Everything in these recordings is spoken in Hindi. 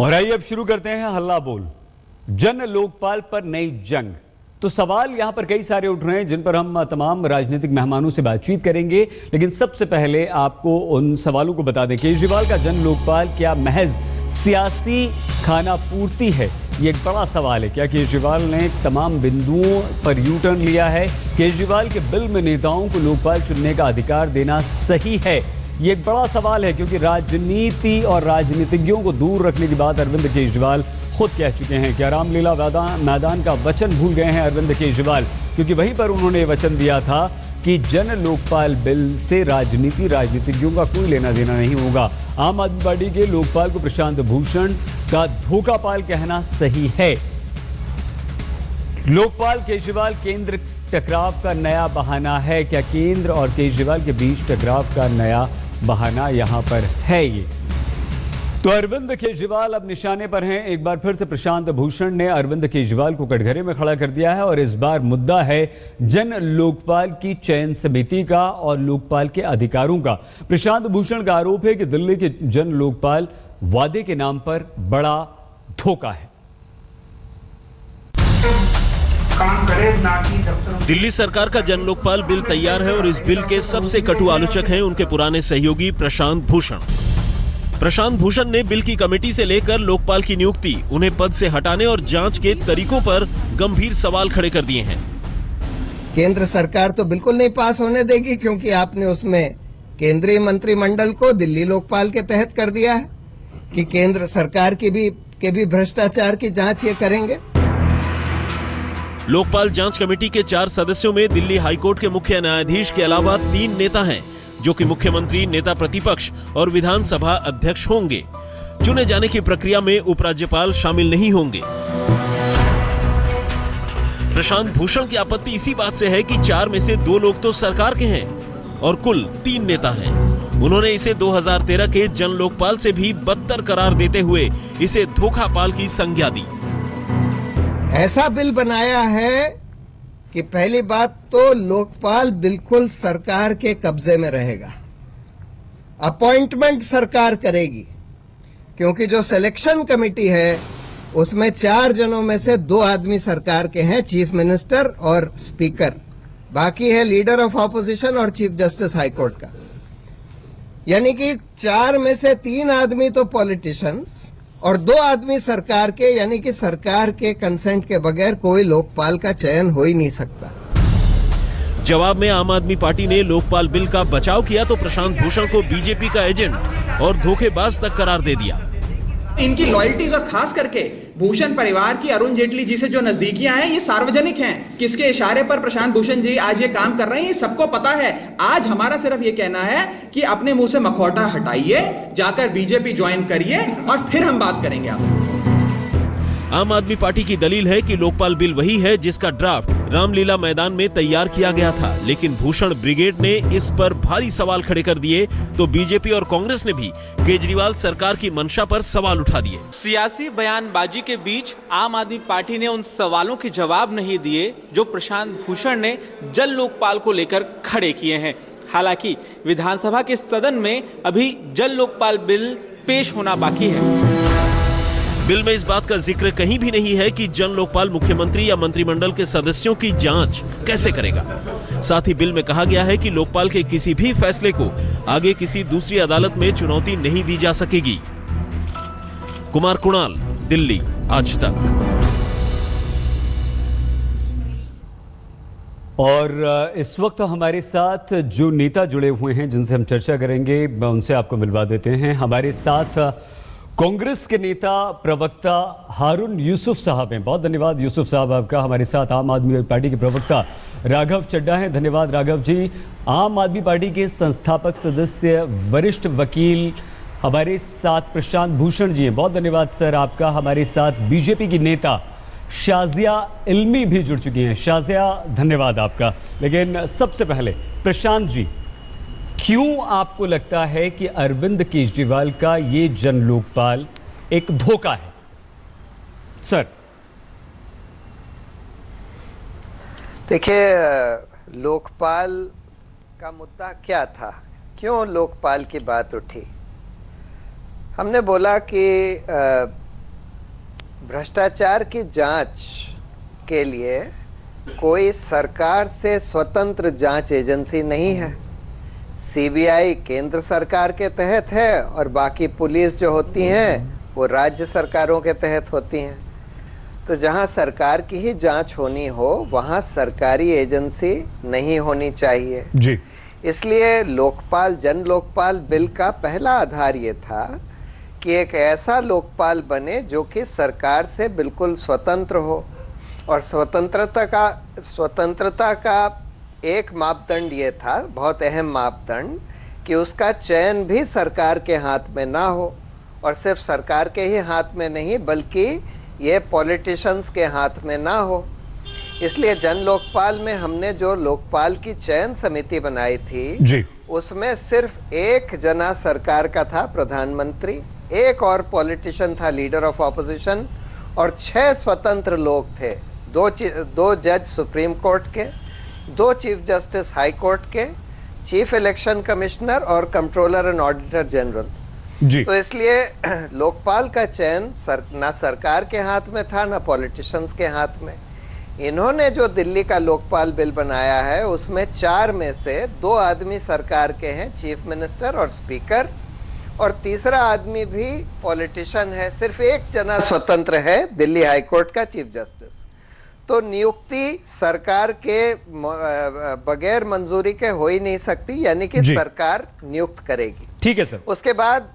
और आइए अब शुरू करते हैं हल्ला बोल। जन लोकपाल पर नई जंग। तो सवाल यहां पर कई सारे उठ रहे हैं जिन पर हम तमाम राजनीतिक मेहमानों से बातचीत करेंगे, लेकिन सबसे पहले आपको उन सवालों को बता दें। केजरीवाल का जन लोकपाल क्या महज सियासी खाना पूर्ति है? ये एक बड़ा सवाल है। क्या केजरीवाल ने तमाम बिंदुओं पर यू टर्न लिया है? केजरीवाल के बिल में नेताओं को लोकपाल चुनने का अधिकार देना सही है? ये एक बड़ा सवाल है, क्योंकि राजनीति और राजनीतिज्ञों को दूर रखने की बात अरविंद केजरीवाल खुद कह चुके हैं। क्या रामलीला मैदान का वचन भूल गए हैं अरविंद केजरीवाल? क्योंकि वहीं पर उन्होंने वचन दिया था कि जन लोकपाल बिल से राजनीतिज्ञों का कोई लेना देना नहीं होगा। आम आदमी पार्टी के लोकपाल को प्रशांत भूषण का धोखापाल कहना सही है। लोकपाल केजरीवाल केंद्र टकराव का नया बहाना है। क्या केंद्र और केजरीवाल के बीच टकराव का नया बहाना यहां पर है? ये तो अरविंद केजरीवाल अब निशाने पर हैं। एक बार फिर से प्रशांत भूषण ने अरविंद केजरीवाल को कटघरे में खड़ा कर दिया है और इस बार मुद्दा है जन लोकपाल की चयन समिति का और लोकपाल के अधिकारों का। प्रशांत भूषण का आरोप है कि दिल्ली के जन लोकपाल वादे के नाम पर बड़ा धोखा है। काम करे ना कि दफ्तर। दिल्ली सरकार का जन लोकपाल बिल तैयार है और इस बिल के सबसे कटु आलोचक हैं उनके पुराने सहयोगी प्रशांत भूषण। प्रशांत भूषण ने बिल की कमेटी से लेकर लोकपाल की नियुक्ति, उन्हें पद से हटाने और जांच के तरीकों पर गंभीर सवाल खड़े कर दिए हैं। केंद्र सरकार तो बिल्कुल नहीं पास होने देगी, क्योंकि आपने उसमें केंद्रीय मंत्रिमंडल को दिल्ली लोकपाल के तहत कर दिया है कि केंद्र सरकार के भी भ्रष्टाचार की जांच ये करेंगे। लोकपाल जांच कमेटी के 4 सदस्यों में दिल्ली हाईकोर्ट के मुख्य न्यायाधीश के अलावा 3 नेता हैं, जो कि मुख्यमंत्री, नेता प्रतिपक्ष और विधानसभा अध्यक्ष होंगे। चुने जाने की प्रक्रिया में उपराज्यपाल शामिल नहीं होंगे। प्रशांत भूषण की आपत्ति इसी बात से है कि 4 में से 2 लोग तो सरकार के हैं और कुल 3 नेता हैं। उन्होंने इसे 2013 के जन लोकपाल से भी बदतर करार देते हुए इसे धोखापाल की संज्ञा दी। ऐसा बिल बनाया है कि पहली बात तो लोकपाल बिल्कुल सरकार के कब्जे में रहेगा। अपॉइंटमेंट सरकार करेगी, क्योंकि जो सिलेक्शन कमेटी है उसमें 4 जनों में से 2 आदमी सरकार के हैं, चीफ मिनिस्टर और स्पीकर। बाकी है लीडर ऑफ ऑपोजिशन और चीफ जस्टिस हाईकोर्ट का। यानी कि 4 में से 3 आदमी तो पॉलिटिशियंस और 2 आदमी सरकार के, यानी कि सरकार के कंसेंट के बगैर कोई लोकपाल का चयन हो ही नहीं सकता। जवाब में आम आदमी पार्टी ने लोकपाल बिल का बचाव किया तो प्रशांत भूषण को बीजेपी का एजेंट और धोखेबाज तक करार दे दिया। इनकी लॉयल्टीज और खास करके भूषण परिवार की अरुण जेटली जी से जो नजदीकियां हैं ये सार्वजनिक हैं। किसके इशारे पर प्रशांत भूषण जी आज ये काम कर रहे हैं ये सबको पता है। आज हमारा सिर्फ ये कहना है कि अपने मुंह से मखौटा हटाइए, जाकर बीजेपी ज्वाइन करिए और फिर हम बात करेंगे आपसे। आम आदमी पार्टी की दलील है कि लोकपाल बिल वही है जिसका ड्राफ्ट रामलीला मैदान में तैयार किया गया था, लेकिन भूषण ब्रिगेड ने इस पर भारी सवाल खड़े कर दिए तो बीजेपी और कांग्रेस ने भी केजरीवाल सरकार की मंशा पर सवाल उठा दिए। सियासी बयानबाजी के बीच आम आदमी पार्टी ने उन सवालों के जवाब नहीं दिए जो प्रशांत भूषण ने जन लोकपाल को लेकर खड़े किए हैं। हालांकि विधानसभा के सदन में अभी जन लोकपाल बिल पेश होना बाकी है। बिल में इस बात का जिक्र कहीं भी नहीं है कि जन लोकपाल मुख्यमंत्री या मंत्रिमंडल के सदस्यों की जांच कैसे करेगा। साथ ही बिल में कहा गया है कि लोकपाल के किसी भी फैसले को आगे किसी दूसरी अदालत में चुनौती नहीं दी जा सकेगी। कुमार कुणाल, दिल्ली, आज तक। और इस वक्त हमारे साथ जो नेता जुड़े हुए हैं जिनसे हम चर्चा करेंगे, उनसे आपको मिलवा देते हैं। हमारे साथ कांग्रेस के नेता प्रवक्ता हारून यूसुफ साहब हैं। बहुत धन्यवाद यूसुफ साहब आपका। हमारे साथ आम आदमी पार्टी के प्रवक्ता राघव चड्ढा हैं। धन्यवाद राघव जी। आम आदमी पार्टी के संस्थापक सदस्य वरिष्ठ वकील हमारे साथ प्रशांत भूषण जी हैं। बहुत धन्यवाद सर आपका। हमारे साथ बीजेपी की नेता शाजिया इल्मी भी जुड़ चुकी हैं। शाजिया, धन्यवाद आपका। लेकिन सबसे पहले प्रशांत जी, क्यों आपको लगता है कि अरविंद केजरीवाल का ये जन लोकपाल एक धोखा है सर? देखिए, लोकपाल का मुद्दा क्या था, क्यों लोकपाल की बात उठी? हमने बोला कि भ्रष्टाचार की जांच के लिए कोई सरकार से स्वतंत्र जांच एजेंसी नहीं है। सीबीआई केंद्र सरकार के तहत है और बाकी पुलिस जो होती हैं वो राज्य सरकारों के तहत होती हैं। तो जहां सरकार की ही जांच होनी हो वहां सरकारी एजेंसी नहीं होनी चाहिए जी। इसलिए लोकपाल जन लोकपाल बिल का पहला आधार ये था कि एक ऐसा लोकपाल बने जो कि सरकार से बिल्कुल स्वतंत्र हो। और स्वतंत्रता का एक मापदंड ये था, बहुत अहम मापदंड, कि उसका चयन भी सरकार के हाथ में ना हो। और सिर्फ सरकार के ही हाथ में नहीं बल्कि ये पॉलिटिशियंस के हाथ में ना हो। इसलिए जन लोकपाल में हमने जो लोकपाल की चयन समिति बनाई थी जी। उसमें सिर्फ एक जना सरकार का था, प्रधानमंत्री, एक और पॉलिटिशियन था, लीडर ऑफ ऑपोजिशन, और 6 स्वतंत्र लोग थे, दो जज सुप्रीम कोर्ट के, 2 चीफ जस्टिस हाई कोर्ट के, चीफ इलेक्शन कमिश्नर और कंट्रोलर एंड ऑडिटर जनरल जी। तो इसलिए लोकपाल का चयन ना सरकार के हाथ में था ना पॉलिटिशियंस के हाथ में। इन्होंने जो दिल्ली का लोकपाल बिल बनाया है उसमें 4 में से 2 आदमी सरकार के हैं, चीफ मिनिस्टर और स्पीकर, और तीसरा आदमी भी पॉलिटिशियन है। सिर्फ एक जना स्वतंत्र है, दिल्ली हाई कोर्ट का चीफ जस्टिस। तो नियुक्ति सरकार के बगैर मंजूरी के हो ही नहीं सकती, यानी कि सरकार नियुक्त करेगी। ठीक है सर। उसके बाद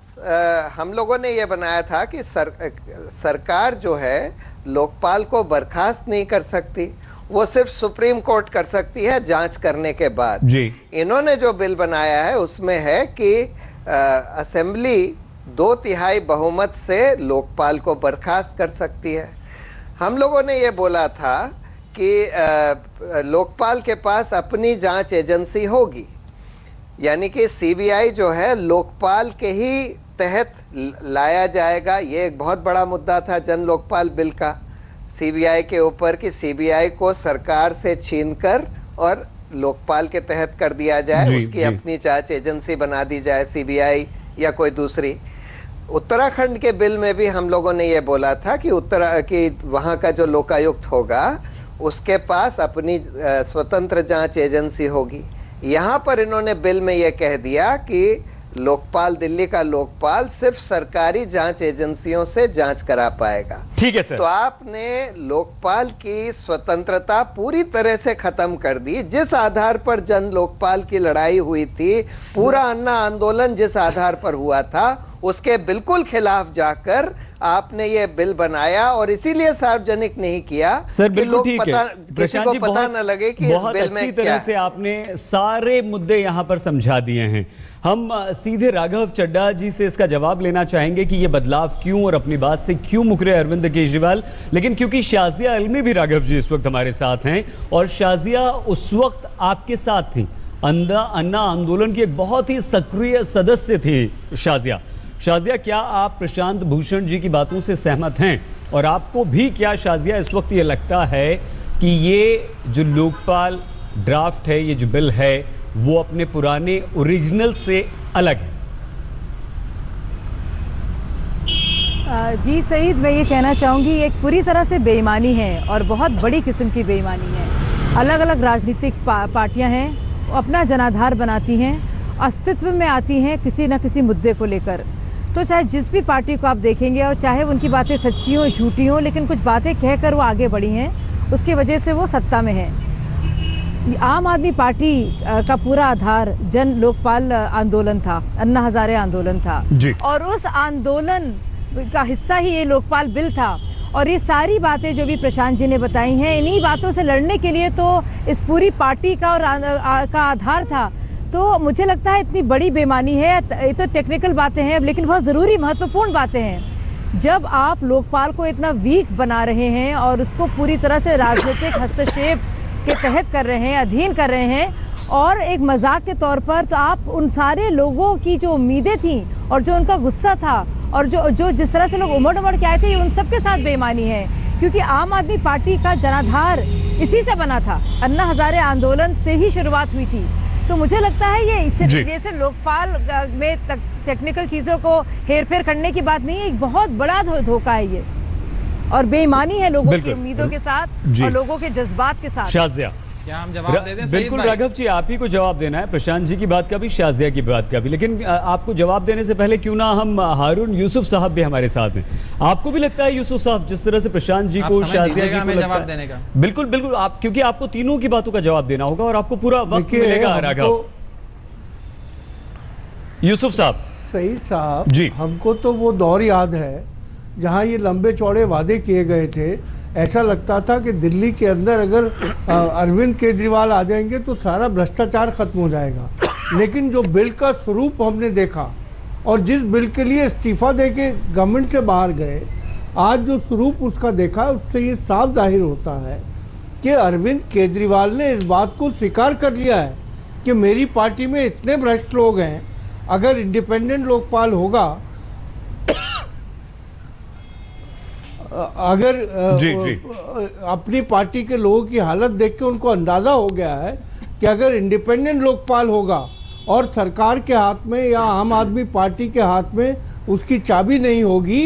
हम लोगों ने ये बनाया था कि सरकार जो है लोकपाल को बर्खास्त नहीं कर सकती, वो सिर्फ सुप्रीम कोर्ट कर सकती है जांच करने के बाद जी। इन्होंने जो बिल बनाया है उसमें है कि असेंबली 2/3 बहुमत से लोकपाल को बर्खास्त कर सकती है। हम लोगों ने ये बोला था कि लोकपाल के पास अपनी जांच एजेंसी होगी, यानी कि सीबीआई जो है लोकपाल के ही तहत लाया जाएगा। ये एक बहुत बड़ा मुद्दा था जन लोकपाल बिल का, सीबीआई के ऊपर, कि सीबीआई को सरकार से छीनकर और लोकपाल के तहत कर दिया जाए, उसकी अपनी जांच एजेंसी बना दी जाए, सीबीआई या कोई दूसरी। उत्तराखंड के बिल में भी हम लोगों ने ये बोला था कि वहां का जो लोकायुक्त होगा उसके पास अपनी स्वतंत्र जांच एजेंसी होगी। यहां पर इन्होंने बिल में यह कह दिया कि लोकपाल, दिल्ली का लोकपाल सिर्फ सरकारी जांच एजेंसियों से जांच करा पाएगा। ठीक है सर। तो आपने लोकपाल की स्वतंत्रता पूरी तरह से खत्म कर दी। जिस आधार पर जन लोकपाल की लड़ाई हुई थी, पूरा अन्ना आंदोलन जिस आधार पर हुआ था, उसके बिल्कुल खिलाफ जाकर आपने ये बिल बनाया और इसीलिए सार्वजनिक नहीं किया। सर बिल्कुल ठीक है किसी को पता न लगे कि बहुत इस बिल अच्छी में तरह क्या से आपने सारे मुद्दे यहां पर समझा दिए हैं। हम सीधे राघव चड्ढा जी से इसका जवाब लेना चाहेंगे कि ये बदलाव क्यों और अपनी बात से क्यों मुकरे अरविंद केजरीवाल। लेकिन क्योंकि शाजिया अलमी भी राघव जी इस वक्त हमारे साथ हैं और शाजिया उस वक्त आपके साथ थी, अन्ना आंदोलन की एक बहुत ही सक्रिय सदस्य थी शाजिया। शाजिया, क्या आप प्रशांत भूषण जी की बातों से सहमत हैं? और आपको भी क्या शाजिया इस वक्त ये लगता है कि ये जो लोकपाल ड्राफ्ट है, ये जो बिल है, वो अपने पुराने ओरिजिनल से अलग है? जी सईद, मैं ये कहना चाहूँगी एक पूरी तरह से बेईमानी है और बहुत बड़ी किस्म की बेईमानी है। अलग अलग राजनीतिक पार्टियां हैं, अपना जनाधार बनाती हैं, अस्तित्व में आती हैं किसी न किसी मुद्दे को लेकर। तो चाहे जिस भी पार्टी को आप देखेंगे और चाहे उनकी बातें सच्ची हो झूठी हो, लेकिन कुछ बातें कहकर वो आगे बढ़ी हैं, उसकी वजह से वो सत्ता में है। आम आदमी पार्टी का पूरा आधार जन लोकपाल आंदोलन था, अन्ना हजारे आंदोलन था जी। और उस आंदोलन का हिस्सा ही ये लोकपाल बिल था। और ये सारी बातें जो भी प्रशांत जी ने बताई हैं, इन्हीं बातों से लड़ने के लिए तो इस पूरी पार्टी का और का आधार था। तो मुझे लगता है इतनी बड़ी बेईमानी है। ये तो टेक्निकल बातें हैं, लेकिन बहुत ज़रूरी महत्वपूर्ण बातें हैं। जब आप लोकपाल को इतना वीक बना रहे हैं और उसको पूरी तरह से राजनीतिक हस्तक्षेप के तहत कर रहे हैं, अधीन कर रहे हैं, और एक मजाक के तौर पर, तो आप उन सारे लोगों की जो उम्मीदें थी और जो उनका गुस्सा था और जो जिस तरह से लोग उमड़ के आए थे, उन सबके साथ बेईमानी है। क्योंकि आम आदमी पार्टी का जनाधार इसी से बना था, अन्ना हजारे आंदोलन से ही शुरुआत हुई थी। तो मुझे लगता है ये इस लोकपाल में टेक्निकल चीजों को हेरफेर करने की बात नहीं है, एक बहुत बड़ा धोखा है ये। और बेईमानी है लोगों की बिल्कुल। उम्मीदों के साथ जी। और लोगों के जज्बात के साथ। शाजिया, क्या हम जवाब दे दें? बिल्कुल राघव जी, आप ही को जवाब देना है, प्रशांत जी की बात का भी, शाजिया की बात का भी, लेकिन आपको जवाब देने से पहले क्यों ना हम हारून यूसुफ साहब भी हमारे साथ हैं। आपको भी लगता है यूसुफ साहब, जिस तरह से प्रशांत जी को, शाजिया जी को लगता है? बिल्कुल बिल्कुल, आप, क्योंकि आपको तीनों की बातों का जवाब देना होगा और आपको पूरा वक्त मिलेगा। राघव, यूसुफ साहब। सही साहब जी। हमको तो वो दौर याद है जहां ये लंबे चौड़े वादे किए गए थे। ऐसा लगता था कि दिल्ली के अंदर अगर अरविंद केजरीवाल आ जाएंगे तो सारा भ्रष्टाचार खत्म हो जाएगा। लेकिन जो बिल का स्वरूप हमने देखा और जिस बिल के लिए इस्तीफा देके गवर्नमेंट से बाहर गए, आज जो स्वरूप उसका देखा, उससे ये साफ जाहिर होता है कि अरविंद केजरीवाल ने इस बात को स्वीकार कर लिया है कि मेरी पार्टी में इतने भ्रष्ट लोग हैं, अगर इंडिपेंडेंट लोकपाल होगा, अगर जी, जी। अपनी पार्टी के लोगों की हालत देख के उनको अंदाजा हो गया है कि अगर इंडिपेंडेंट लोकपाल होगा और सरकार के हाथ में या आम आदमी पार्टी के हाथ में उसकी चाबी नहीं होगी,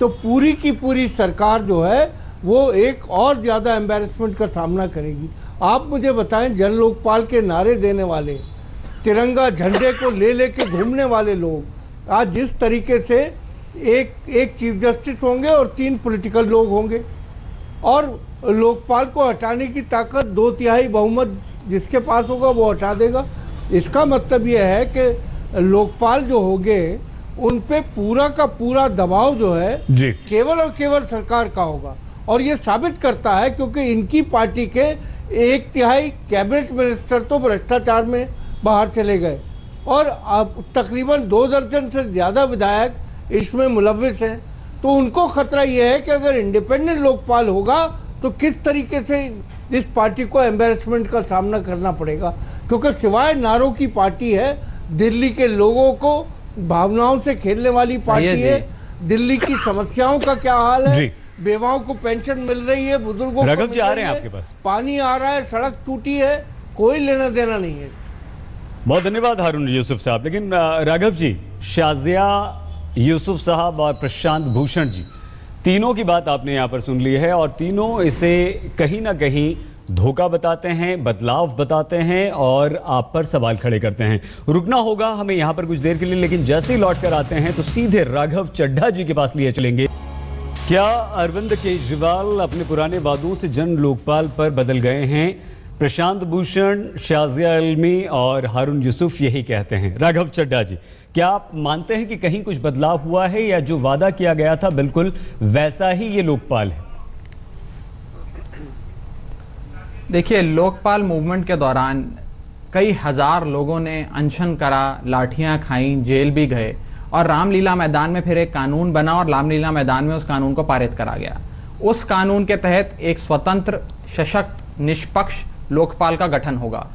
तो पूरी की पूरी सरकार जो है वो एक और ज्यादा एम्बैरेसमेंट का सामना करेगी। आप मुझे बताएं, जन लोकपाल के नारे देने वाले, तिरंगा झंडे को ले लेके घूमने वाले लोग आज जिस तरीके से एक चीफ जस्टिस होंगे और 3 पॉलिटिकल लोग होंगे और लोकपाल को हटाने की ताकत 2/3 बहुमत जिसके पास होगा वो हटा देगा। इसका मतलब यह है कि लोकपाल जो होंगे उन पे पूरा का पूरा दबाव जो है जी। केवल और केवल सरकार का होगा। और ये साबित करता है क्योंकि इनकी पार्टी के 1/3 कैबिनेट मिनिस्टर तो भ्रष्टाचार में बाहर चले गए और अब तकरीबन 2 दर्जन से ज्यादा विधायक इसमें मुलव्विस हैं। तो उनको खतरा यह है कि अगर इंडिपेंडेंट लोकपाल होगा तो किस तरीके से इस पार्टी को एम्बैरेसमेंट का सामना करना पड़ेगा, क्योंकि सिवाय नारों की पार्टी है, दिल्ली के लोगों को भावनाओं से खेलने वाली पार्टी है। दिल्ली की समस्याओं का क्या हाल है, बेवाओं को पेंशन मिल रही है, बुजुर्गों को राघव जी आ रहे हैं आपके पास, पानी आ रहा है, सड़क टूटी है, कोई लेना देना नहीं है। बहुत धन्यवाद हारून यूसुफ साहब। लेकिन राघव जी, शाजिया, यूसुफ साहब और प्रशांत भूषण जी, तीनों की बात आपने यहाँ पर सुन ली है और तीनों इसे कहीं ना कहीं धोखा बताते हैं, बदलाव बताते हैं और आप पर सवाल खड़े करते हैं। रुकना होगा हमें यहाँ पर कुछ देर के लिए, लेकिन जैसे ही लौट कर आते हैं तो सीधे राघव चड्ढा जी के पास लिए चलेंगे। क्या अरविंद केजरीवाल अपने पुराने वादों से जन लोकपाल पर बदल गए हैं? प्रशांत भूषण, शाजिया इल्मी और हारून यूसुफ यही कहते हैं। राघव चड्ढा जी, क्या आप मानते हैं कि कहीं कुछ बदलाव हुआ है या जो वादा किया गया था बिल्कुल वैसा ही ये लोकपाल है? देखिए, लोकपाल मूवमेंट के दौरान कई हजार लोगों ने अनशन करा, लाठियां खाई, जेल भी गए और रामलीला मैदान में फिर एक कानून बना और रामलीला मैदान में उस कानून को पारित करा गया। उस कानून के तहत एक स्वतंत्र, सशक्त, निष्पक्ष लोकपाल का गठन होगा।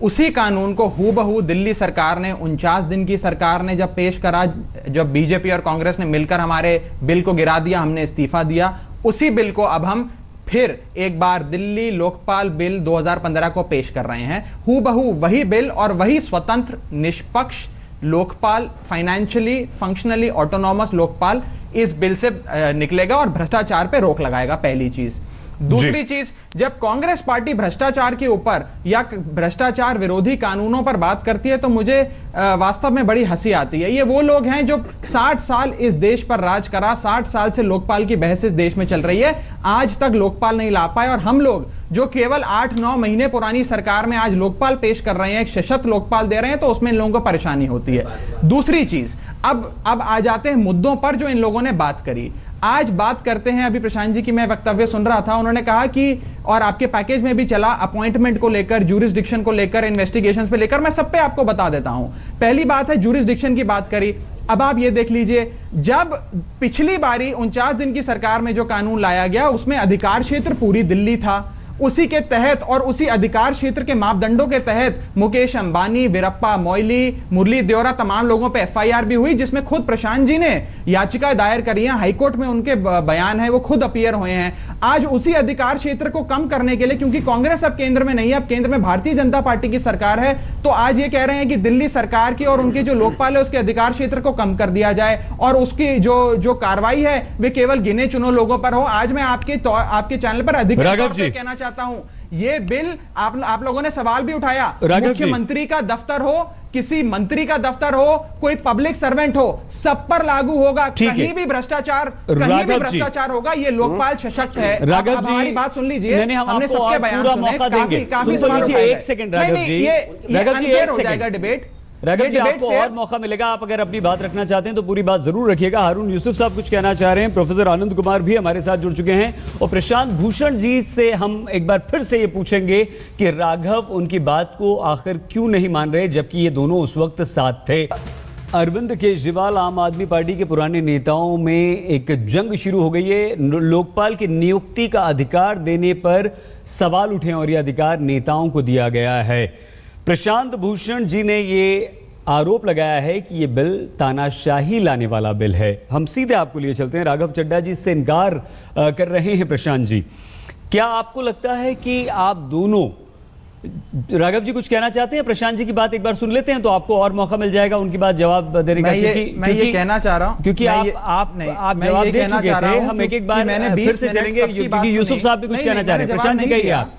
उसी कानून को हूबहू दिल्ली सरकार ने 49 दिन की सरकार ने जब पेश करा, जब बीजेपी और कांग्रेस ने मिलकर हमारे बिल को गिरा दिया, हमने इस्तीफा दिया, उसी बिल को अब हम फिर एक बार दिल्ली लोकपाल बिल 2015 को पेश कर रहे हैं। हूबहू वही बिल और वही स्वतंत्र, निष्पक्ष Lokpal, financially, functionally autonomous Lokpal इस बिल से निकलेगा और भ्रष्टाचार पे रोक लगाएगा, पहली चीज। दूसरी चीज, जब कांग्रेस पार्टी भ्रष्टाचार के ऊपर या भ्रष्टाचार विरोधी कानूनों पर बात करती है तो मुझे वास्तव में बड़ी हंसी आती है। ये वो लोग हैं जो 60 साल इस देश पर राज करा, 60 साल से लोकपाल की बहस इस देश में चल रही है, आज तक लोकपाल नहीं ला पाए, और हम लोग जो केवल 8-9 महीने पुरानी सरकार में आज लोकपाल पेश कर रहे हैं, एक सशक्त लोकपाल दे रहे हैं, तो उसमें इन लोगों को परेशानी होती है। दूसरी चीज, अब आ जाते हैं मुद्दों पर जो इन लोगों ने बात करी। आज बात करते हैं, अभी प्रशांत जी की मैं वक्तव्य सुन रहा था, उन्होंने कहा कि, और आपके पैकेज में भी चला, अपॉइंटमेंट को लेकर, ज्यूरिसडिक्शन को लेकर, इन्वेस्टिगेशंस पे लेकर, मैं सब पे आपको बता देता हूं। पहली बात है, ज्यूरिसडिक्शन की बात करी। अब आप ये देख लीजिए, जब पिछली बारी 49 दिन की सरकार में जो कानून लाया गया उसमें अधिकार क्षेत्र पूरी दिल्ली था, उसी के तहत और उसी अधिकार क्षेत्र के मापदंडों के तहत मुकेश अंबानी, वीरप्पा मोइली, मुरली देओरा, तमाम लोगों पे एफआईआर भी हुई, जिसमें खुद प्रशांत जी ने याचिका दायर करी है, हाईकोर्ट में उनके बयान है, वो खुद अपीयर हुए हैं। आज उसी अधिकार क्षेत्र को कम करने के लिए, क्योंकि कांग्रेस अब केंद्र में नहीं है, अब केंद्र में भारतीय जनता पार्टी की सरकार है, तो आज ये कह रहे हैं कि दिल्ली सरकार की और उनके जो लोकपाल है उसके अधिकार क्षेत्र को कम कर दिया जाए और उसकी जो कार्रवाई है वे केवल गिने चुने लोगों पर हो। आज मैं आपके चैनल पर अधिकार कहना चाहता हूं, ये बिल आप लोगों ने सवाल भी उठाया, मुख्यमंत्री का दफ्तर हो, किसी मंत्री का दफ्तर हो, कोई पब्लिक सर्वेंट हो, सब पर लागू होगा। कहीं भी भ्रष्टाचार होगा। ये लोकपाल सशक्त है। राघव जी, हमारी बात सुन लीजिए, नहीं, हम हमने आपको सबके और बयान पूरा सुने, मौका देंगे। काफी सुन तो लीजिए, एक सेकंड राघव जी, राघव जी एक सेकंड डिबेट। राघव जी आपको और मौका मिलेगा, आप अगर अपनी बात रखना चाहते हैं तो पूरी बात जरूर रखिएगा। हारून यूसुफ साहब कुछ कहना चाह रहे हैं, प्रोफेसर आनंद कुमार भी हमारे साथ जुड़ चुके हैं और प्रशांत भूषण जी से हम एक बार फिर से ये पूछेंगे कि राघव उनकी बात को आखिर क्यों नहीं मान रहे, जबकि ये दोनों उस वक्त साथ थे। अरविंद केजरीवाल आम आदमी पार्टी के पुराने नेताओं में एक जंग शुरू हो गई है। लोकपाल की नियुक्ति का अधिकार देने पर सवाल उठे और यह अधिकार नेताओं को दिया गया है। प्रशांत भूषण जी ने ये आरोप लगाया है कि ये बिल तानाशाही लाने वाला बिल है। हम सीधे आपको लिए चलते हैं, राघव चड्ढा जी से इनकार कर रहे हैं प्रशांत जी। क्या आपको लगता है कि आप दोनों, राघव जी कुछ कहना चाहते हैं? प्रशांत जी की बात एक बार सुन लेते हैं तो आपको और मौका मिल जाएगा उनकी बात जवाब देने का, क्योंकि कहना चाह रहा हूं, क्योंकि आप जवाब दे चुके थे। हम एक बार फिर से चलेंगे क्योंकि यूसुफ साहब भी कुछ कहना चाह रहे हैं। प्रशांत जी कहिए आप।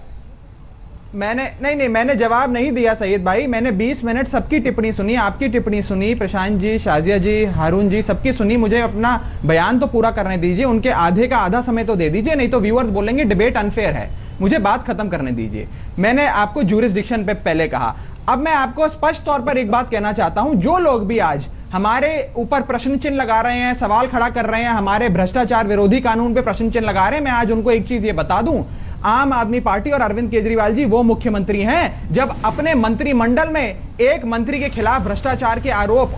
मैंने जवाब नहीं दिया सैयद भाई। मैंने 20 मिनट सबकी टिप्पणी सुनी, आपकी टिप्पणी सुनी, प्रशांत जी, शाजिया जी, हारून जी, सबकी सुनी। मुझे अपना बयान तो पूरा करने दीजिए, उनके आधे का आधा समय तो दे दीजिए, नहीं तो व्यूअर्स बोलेंगे डिबेट अनफेयर है। मुझे बात खत्म करने दीजिए। मैंने आपको ज्यूरिसडिक्शन पे पहले कहा, अब मैं आपको स्पष्ट तौर पर एक बात कहना चाहता हूं। जो लोग भी आज हमारे ऊपर प्रश्न चिन्ह लगा रहे हैं, सवाल खड़ा कर रहे हैं, हमारे भ्रष्टाचार विरोधी कानून पे प्रश्न चिन्ह लगा रहे हैं, मैं आज उनको एक चीज ये बता दूं, आम आदमी पार्टी और अरविंद केजरीवाल जी वो मुख्यमंत्री हैं जब अपने मंत्रिमंडल में एक मंत्री के खिलाफ भ्रष्टाचार के आरोप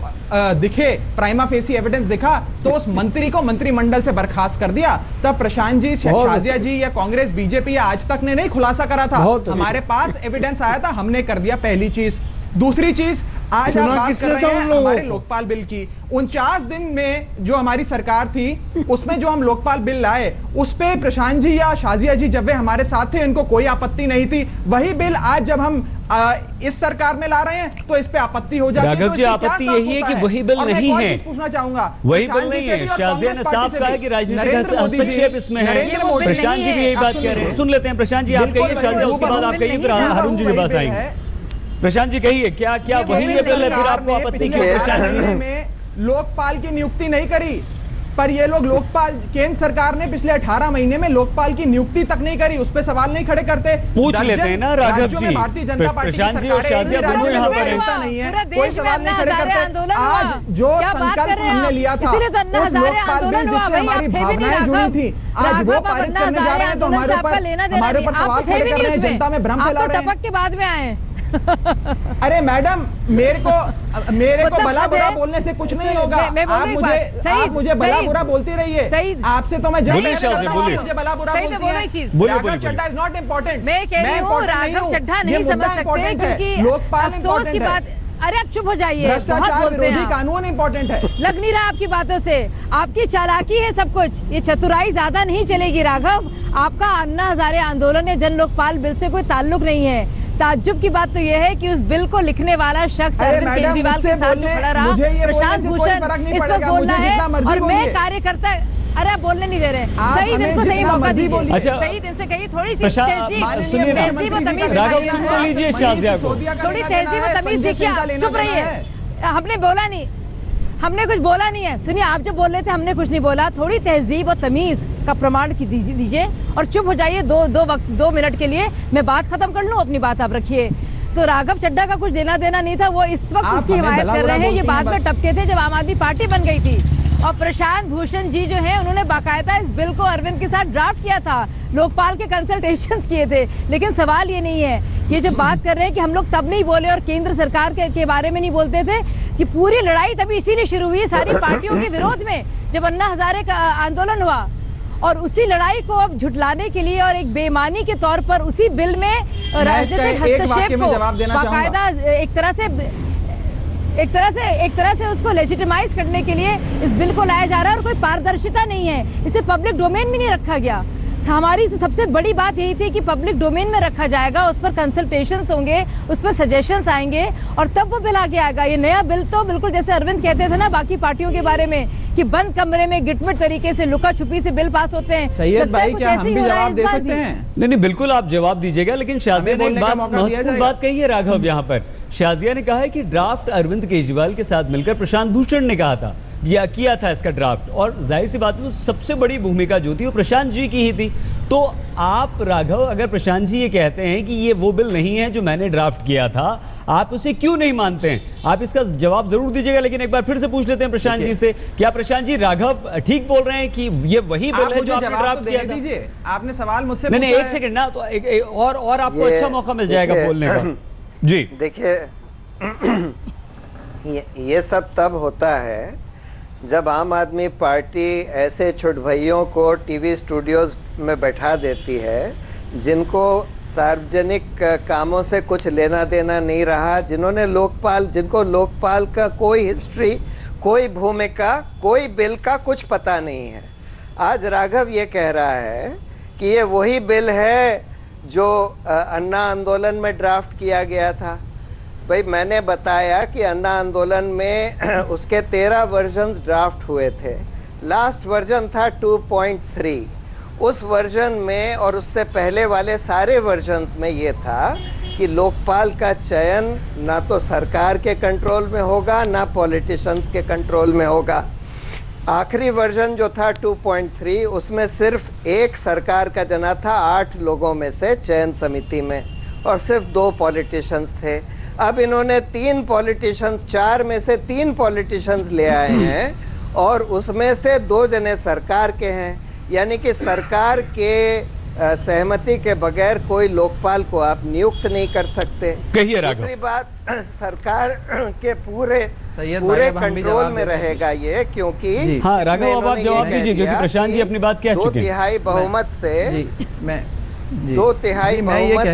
दिखे, प्राइमा फेसी एविडेंस दिखा, तो उस मंत्री को मंत्रिमंडल से बर्खास्त कर दिया। तब प्रशांत जी, शाजिया जी या कांग्रेस, बीजेपी या आज तक ने नहीं खुलासा करा था, हमारे पास एविडेंस आया था, हमने कर दिया। पहली चीज। दूसरी चीज, आज आप बात कर रहे हैं हमारे लोकपाल बिल की। 49 दिन में जो हमारी सरकार थी उसमें जो हम लोकपाल बिल लाए उस पे प्रशांत जी या शाजिया जी जब वे हमारे साथ थे इनको कोई आपत्ति नहीं थी। वही बिल आज जब हम इस सरकार में ला रहे हैं तो इस पे आपत्ति हो जाती है। राघव जी, आपत्ति यही है कि वही बिल नहीं है, पूछना चाहूंगा, वही बिल नहीं है। शाजिया ने साफ कहा है कि राजनीतिक हस्तक्षेप इसमें है। प्रशांत जी भी यही बात कह रहे हैं। सुन लेते हैं प्रशांत जी, आप कहिए, शाजिया उसके बाद आप कहिए, फिर हारून जी के पास आएंगे। प्रशांत जी कहिए, क्या वही ये बिल है, फिर आपको आपत्ति क्यों? प्रशांत जी में लोकपाल की नियुक्ति नहीं करी, पर ये लोग लोकपाल, केंद्र सरकार ने पिछले 18 महीने में लोकपाल की नियुक्ति तक नहीं करी, उस पे सवाल नहीं खड़े करते। पूछ लेते हैं ना राघव जी, भारतीय जनता पार्टी, प्रशांत जी और शाजिया दोनों यहाँ पर हैं, कोई सवाल नहीं खड़े करते। आज जो संकल्प हमने लिया था उस लोकपाल बिल जिससे हमारी भावनाएं जुड़ी थी, आज वो पारित करने जा रहे हैं तो हमारे ऊपर सवाल खड़े कर रहे हैं, जनता में भ्रम फैला रहे हैं। के बाद में आए अरे मैडम, मेरे को भला बुरा बोलने से कुछ नहीं होगा। आप मुझे भला बुरा बोलती रहिए, आपसे तो मैं मुझे भला बुरा चड्ढा इज नॉट इम्पोर्टेंट। मैं कह रही हूँ राघव चड्ढा नहीं समझ सकते क्योंकि अफसोस की बात। अरे आप चुप हो जाइए, बहुत बोलते हैं। कानून इम्पोर्टेंट है, लग नहीं रहा आपकी बातों से। आपकी चालाकी है सब कुछ, ये चतुराई ज्यादा नहीं चलेगी राघव। आपका अन्ना हजारे आंदोलन या जन लोकपाल बिल से कोई ताल्लुक नहीं है। ताज्जुब की बात तो यह है कि उस बिल को लिखने वाला शख्स अरविंद केजरीवाल के साथ जो खड़ा रहा, प्रशांत भूषण, इस वक्त बोल रहा है और मैं कार्यकर्ता। अरे आप बोलने नहीं दे रहे, सही दिन को सही मौका दीजिए। अच्छा, सही दिन से कहिए, थोड़ी सी सुनिए राघव, सुन तो लीजिए शाजिया को, थोड़ी तहजीब व तमीज दिखिए। चुप रहिए, हमने बोला नहीं, हमने कुछ बोला नहीं है। सुनिए, आप जो बोल रहे थे हमने कुछ नहीं बोला। थोड़ी तहजीब और तमीज का प्रमाण दीजिए और चुप हो जाइए 2 मिनट के लिए। मैं बात खत्म कर लूं, अपनी बात आप रखिए। तो राघव चड्ढा का कुछ देना देना नहीं था, वो इस वक्त उसकी हिमायत कर रहे हैं। ये बाद में टपके थे जब आम आदमी पार्टी बन गई थी। और प्रशांत भूषण जी जो है उन्होंने बाकायदा इस बिल को अरविंद के साथ ड्राफ्ट किया था, लोकपाल के कंसल्टेशन किए थे। लेकिन सवाल ये नहीं है, ये जो बात कर रहे हैं कि हम लोग तब नहीं बोले और केंद्र सरकार के बारे में नहीं बोलते थे, कि पूरी लड़ाई तभी इसीलिए शुरू हुई सारी पार्टियों के विरोध में, जब अन्ना हजारे का आंदोलन हुआ। और उसी लड़ाई को अब झुटलाने के लिए और एक बेईमानी के तौर पर उसी बिल में राजनीतिक हस्तक्षेप को बाकायदा एक तरह से उसको लेजिटिमाइज करने के लिए इस बिल को लाया जा रहा है। और कोई पारदर्शिता नहीं है, इसे पब्लिक डोमेन में नहीं रखा गया। हमारी सबसे बड़ी बात यही थी कि पब्लिक डोमेन में रखा जाएगा, उस पर कंसल्टेशंस होंगे, उस पर सजेशंस आएंगे और तब वो बिल आगे आएगा। ये नया बिल तो बिल्कुल जैसे अरविंद कहते थे ना बाकी पार्टियों के बारे में कि बंद कमरे में गिटमिट तरीके से लुका छुपी से बिल पास होते हैं। सैयद भाई, क्या हम भी जवाब दे सकते हैं? नहीं, बिल्कुल आप जवाब दीजिएगा, लेकिन शाजिया ने एक बात महत्वपूर्ण बात कही है राघव यहाँ पर। शाजिया ने कहा है कि ड्राफ्ट अरविंद केजरीवाल के साथ मिलकर प्रशांत भूषण ने कहा था या किया था इसका ड्राफ्ट, और जाहिर सी बात है सबसे बड़ी भूमिका जो थी वो प्रशांत जी की ही थी। तो आप राघव, अगर प्रशांत जी ये कहते हैं कि ये वो बिल नहीं है जो मैंने ड्राफ्ट किया था, आप उसे क्यों नहीं मानते हैं? आप इसका जवाब जरूर दीजिएगा, लेकिन एक बार फिर से पूछ लेते हैं प्रशांत जी से, क्या प्रशांत जी राघव ठीक बोल रहे हैं कि ये वही बिल है जो आपने ड्राफ्ट किया था? आपने सवाल मुझसे नहीं, एक सेकंड ना, तो और आपको अच्छा मौका मिल जाएगा बोलने का। जी देखिए, ये सब तब होता है जब आम आदमी पार्टी ऐसे छुटभइयों को टीवी स्टूडियोज में बैठा देती है जिनको सार्वजनिक कामों से कुछ लेना देना नहीं रहा, जिनको लोकपाल का कोई हिस्ट्री, कोई भूमिका, कोई बिल का कुछ पता नहीं है। आज राघव ये कह रहा है कि ये वही बिल है जो अन्ना आंदोलन में ड्राफ्ट किया गया था। भाई, मैंने बताया कि अन्ना आंदोलन में उसके 13 वर्जन्स ड्राफ्ट हुए थे। लास्ट वर्जन था 2.3। उस वर्जन में और उससे पहले वाले सारे वर्जन्स में ये था कि लोकपाल का चयन ना तो सरकार के कंट्रोल में होगा ना पॉलिटिशियंस के कंट्रोल में होगा। आखिरी वर्जन जो था 2.3, उसमें सिर्फ एक सरकार का जना था 8 लोगों में से चयन समिति में, और सिर्फ 2 पॉलिटिशियंस थे। अब इन्होंने 3 पॉलिटिशियंस, 4 में से 3 पॉलिटिशियंस ले आए हैं और उसमें से 2 जने सरकार के हैं, यानी कि सरकार के सहमति के बगैर कोई लोकपाल को आप नियुक्त नहीं कर सकते। कहिए राघव। दूसरी बात, सरकार के पूरे कंट्रोल में रहेगा ये, क्योंकि हाँ राघव, अब आप जवाब दीजिए क्योंकि प्रशांत जी अपनी बात कह चुके हैं। 2/3 बहुमत से मैं 2/3 बहुमत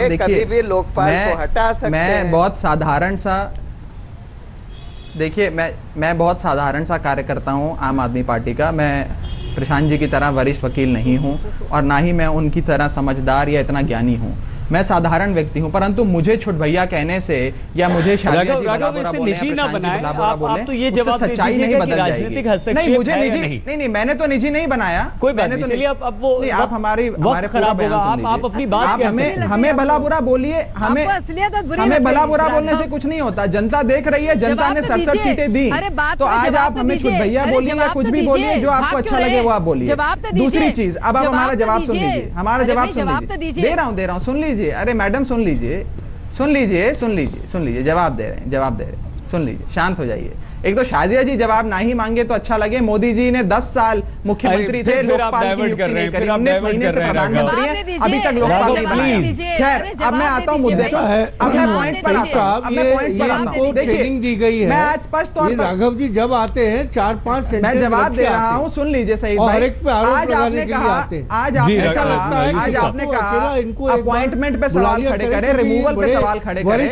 से कभी भी लोकपाल को हटा सकते हैं। मैं बहुत साधारण सा, देखिए मैं बहुत साधारण सा कार्यकर्ता हूं आम आदमी पार्टी का। मैं प्रशांत जी की तरह वरिष्ठ वकील नहीं हूं और ना ही मैं उनकी तरह समझदार या इतना ज्ञानी हूं। मैं साधारण व्यक्ति हूं, परंतु मुझे छुट भैया कहने से या मुझे राघव इसे निजी ना बनाएं। आप तो ये जवाब दे दीजिएगा कि राजनीतिक हस्तक्षेप है या नहीं? नहीं, मैंने तो निजी नहीं बनाया। कोई बात नहीं, चलिए अब वो आप हमारे खराब होगा, आप अपनी बात कह सकते हैं। हमें भला बुरा बोलिए, हमें भला बुरा बोलने से कुछ नहीं होता। जनता देख रही है, जनता ने 67 सीटें दी, तो आज आप हमें छुट भैया बोलिए या कुछ भी बोलिए, जो आपको अच्छा लगे वो आप बोलिए। दूसरी चीज, अब आप हमारा जवाब सुन लीजिए, हमारा जवाब सुन लीजिए। दे रहा हूँ, सुन लीजिए। अरे मैडम सुन लीजिए, जवाब दे रहे हैं, सुन लीजिए, शांत हो जाइए। एक तो शाजिया जी जवाब ना ही मांगे तो अच्छा लगे। मोदी जी ने 10 साल मुख्यमंत्री थे, लोकपाल की नियुक्ति नहीं करी, 19 महीने से प्रधानमंत्री हैं, अभी तक लोकपाल नहीं बनाया। खैर, अब मैं आता हूँ मुद्दे पर। अब मैं पॉइंट पर आपको ट्रेनिंग दी गई है। मैं आज स्पष्ट तौर पर, राघव जी जब आते हैं 4-5 मैं जवाब दे रहा हूँ, सुन लीजिए सही भाई। आज आपने कहा अपॉइंटमेंट पे सवाल खड़े करें, रिमूवल पे सवाल खड़े करें।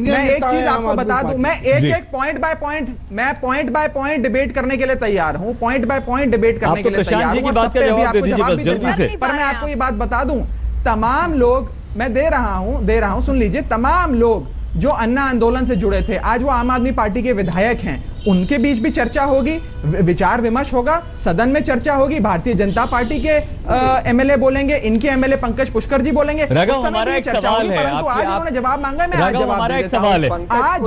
मैं एक चीज आपको बता दूं, मैं एक पॉइंट बाय पॉइंट, मैं पॉइंट बाय पॉइंट डिबेट करने के लिए तैयार हूं। पॉइंट बाय पॉइंट डिबेट करने के लिए तैयार हूं। प्रशांत जी की बात का जवाब दे दीजिए बस जल्दी से। पर मैं आपको ये बात बता दूं, तमाम लोग, मैं दे रहा हूं, सुन लीजिए। तमाम लोग जो अन्ना आंदोलन से जुड़े थे, आज वो आम आदमी पार्टी के विधायक हैं, उनके बीच भी चर्चा होगी, विचार विमर्श होगा, सदन में चर्चा होगी। भारतीय जनता पार्टी के एमएलए बोलेंगे, इनके एमएलए पंकज पुष्कर जी बोलेंगे। राघव, हमारा एक सवाल है, आपने जवाब मांगा, मैं आज जवाब हमारा एक सवाल है। आज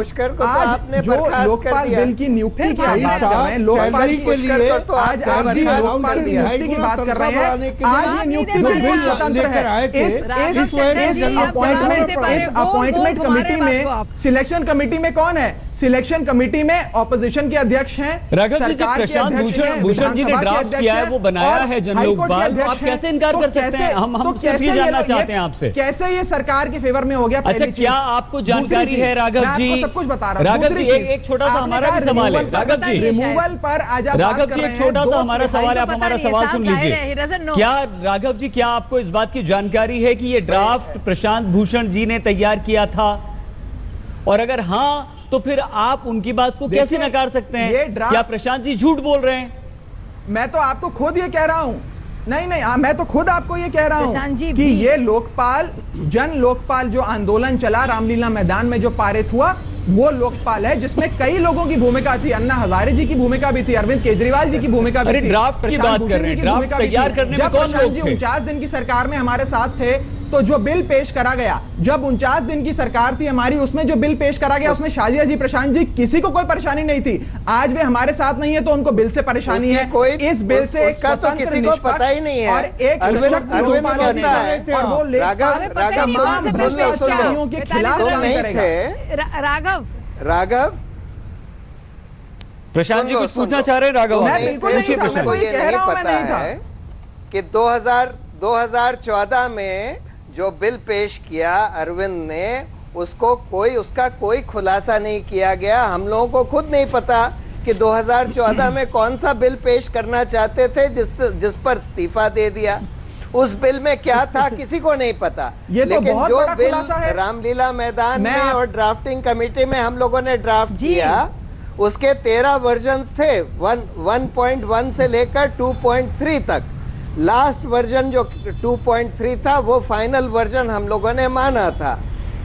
जो लोकपाल बिल की नियुक्ति की बात कर रहे हैं, लोकपाल के लिए आज आप लोकपाल की नियुक्ति की बात कर रहे हैं, आज ये नियुक्ति बिल्कुल स्वतंत्र है। इस अपॉइंटमेंट कमेटी में, सिलेक्शन कमेटी में कौन है? सिलेक्शन कमेटी में ऑपोजिशन के अध्यक्ष हैं। राघव जी, जब प्रशांत भूषण जी ने ड्राफ्ट किया है, वो बनाया है जन लोकपाल, आप कैसे इनकार कर सकते हैं? हम सिर्फ ये जानना चाहते हैं आपसे, कैसे ये सरकार के फेवर में हो गया? अच्छा, क्या आपको जानकारी है राघव जी? सब कुछ बता रहा हूं। राघव जी, एक छोटा सा हमारा भी सवाल है। राघव जी, रिमूवल पर आज राघव जी, एक छोटा सा हमारा सवाल है, आप हमारा सवाल सुन लीजिए। क्या राघव जी, क्या आपको इस बात की जानकारी है कि ये ड्राफ्ट प्रशांत भूषण जी ने तैयार किया था? और अगर हाँ, तो फिर आप उनकी बात को कैसे नकार सकते हैं? क्या प्रशांत जी झूठ बोल रहे हैं? मैं तो आपको खुद ये कह रहा हूं, नहीं नहीं मैं तो खुद आपको ये कह रहा प्रशांत जी हूँ कि ये लोकपाल, जन लोकपाल जो आंदोलन चला रामलीला मैदान में जो पारित हुआ, वो लोकपाल है जिसमें कई लोगों की भूमिका थी। अन्ना हजारे जी की भूमिका भी थी, अरविंद केजरीवाल जी की भूमिका भी थी। अरे ड्राफ्ट की बात कर रहे हैं, ड्राफ्ट तैयार करने में कौन लोग थे? 49 दिन की सरकार में हमारे साथ थे, तो जो बिल पेश करा गया, जब 49 दिन की सरकार थी हमारी, उसमें जो बिल पेश करा गया उसमें शाजिया जी, प्रशांत जी, किसी को कोई परेशानी नहीं थी। आज वे हमारे साथ नहीं है तो उनको बिल से परेशानी है। इस बिल से उसका तो किसी को पता ही नहीं है। और एक अरविंद कहता है, और वो राघव के खिलाफ नहीं थे। राघव प्रशांत जी कुछ पूछना चाह रहे हैं? राघव पूछिए प्रशांत। मुझे ये नहीं पता है कि 2014 में जो बिल पेश किया अरविंद ने, उसका कोई खुलासा नहीं किया गया। हम लोगों को खुद नहीं पता कि 2014 में कौन सा बिल पेश करना चाहते थे जिस पर इस्तीफा दे दिया। उस बिल में क्या था किसी को नहीं पता। ये तो लेकिन बहुत जो बड़ा बिल खुलासा है। रामलीला मैदान में और ड्राफ्टिंग कमेटी में हम लोगों ने ड्राफ्ट किया, उसके 13 वर्जन्स थे, 1.1 से लेकर 2.3 तक। लास्ट वर्जन जो 2.3 था वो फाइनल वर्जन हम लोगों ने माना था।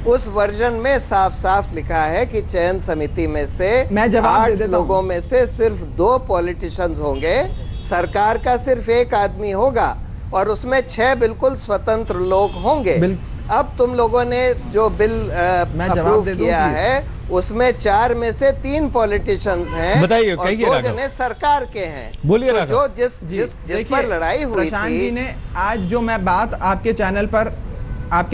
उस वर्जन में साफ साफ लिखा है कि चयन समिति में से 8 लोगों में से सिर्फ 2 पॉलिटिशियंस होंगे, सरकार का सिर्फ 1 आदमी होगा और उसमें 6 बिल्कुल स्वतंत्र लोग होंगे। अब तुम लोगों ने जो बिल अप्रूव किया है उसमें 4 में से 3 पॉलिटिशियंस हैं, बताइए, और कहिए 2 राघव। जने सरकार के हैं। बोलिए तो राघव। जो जिस पर लड़ाई हुई प्रशांत थी, जी ने आज जो मैं बात आपके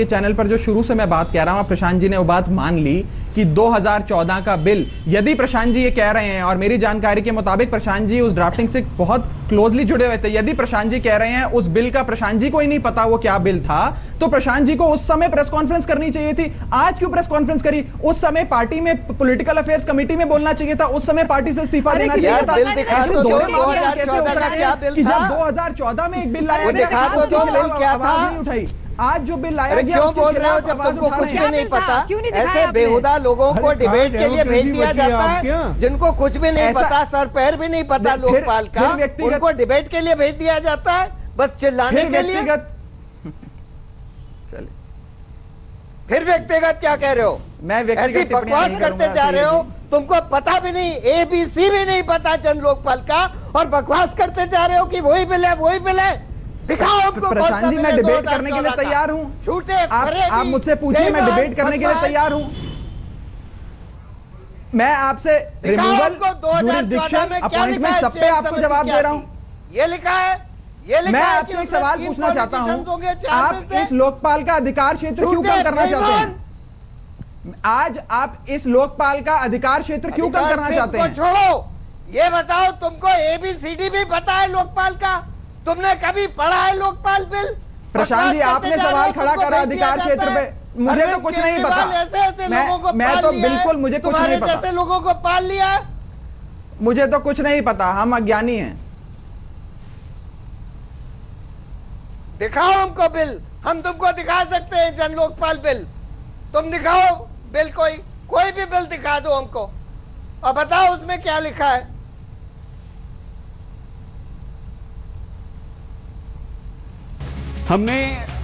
चैनल पर जो शुरू से मैं बात कह रहा हूं, प्रशांत जी ने वो बात मान ली कि 2014 का बिल, यदि प्रशांत जी ये कह रहे हैं, और मेरी जानकारी के मुताबिक प्रशांत जी उस ड्राफ्टिंग से बहुत क्लोजली जुड़े हुए थे, यदि प्रशांत जी कह रहे हैं उस बिल का प्रशांत जी को ही नहीं पता वो क्या बिल था, तो प्रशांत जी को उस समय प्रेस कॉन्फ्रेंस करनी चाहिए थी। आज क्यों प्रेस कॉन्फ्रेंस करी? उस समय पार्टी में पॉलिटिकल अफेयर्स कमेटी में बोलना चाहिए था, उस समय पार्टी से इस्तीफा देना चाहिए था। बिल दिखा दो, 2014 का क्या बिल था? 2014 में एक बिल लाया दिखा दो, बिल क्या था? उठाई। आज जो बिल लाया गया, क्यों बोल रहे हो जब तुमको कुछ भी नहीं पता? ऐसे बेहुदा लोगों को डिबेट के लिए भेज दिया जाता है, जिनको कुछ भी नहीं पता, सर पैर भी नहीं पता लोकपाल का, उनको डिबेट के लिए भेज दिया जाता है, बस चिल्लाने के लिए। फिर व्यक्तिगत क्या कह रहे हो? मैं ऐसी बकवास करते जा रहे हो, तुमको पता भी नहीं, ABC भी नहीं पता जन लोकपाल का, और बकवास करते जा रहे हो कि वही बिल है, वही बिल है। दिखाओ हमको। प्रशांत जी, मैं डिबेट करने के लिए तैयार हूं। झूठे आप मुझसे पूछिए, मैं डिबेट करने के लिए तैयार हूं। मैं आपसे रिमूवल, जुरिसडिक्शन, अपॉइंटमेंट, सब पे आपको जवाब दे रहा हूं। ये लिखा है, ये लिखा मैं है। आपसे एक सवाल पूछना चाहता हूं, आप इस लोकपाल का अधिकार क्षेत्र क्यों कम करना चाहते हैं? आज आप इस लोकपाल का अधिकार क्षेत्र क्यों कम करना चाहते हैं? छोड़ो, ये बताओ, तुमको ABCD भी पता है लोकपाल का? तुमने कभी पढ़ा है लोकपाल बिल? प्रशांत जी, आपने सवाल खड़ा करा अधिकार क्षेत्र पे, मुझे तो कुछ नहीं पता। मैं तो बिल्कुल, मुझे कुछ नहीं पता। जैसे लोगों को पाल लिया है, मुझे तो कुछ नहीं पता, हम अज्ञानी हैं। दिखाओ हमको बिल, हम तुमको दिखा सकते हैं जन लोकपाल बिल। तुम दिखाओ बिल, कोई भी बिल दिखा दो हमको और बताओ उसमें क्या लिखा है। हमने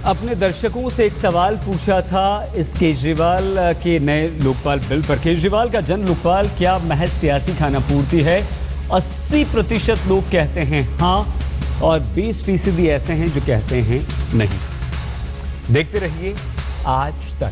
अपने दर्शकों से एक सवाल पूछा था इस केजरीवाल के नए लोकपाल बिल पर। केजरीवाल का जन लोकपाल क्या महज सियासी खानापूर्ति है? 80% लोग कहते हैं हाँ, और 20% ऐसे हैं जो कहते हैं नहीं। देखते रहिए आज तक।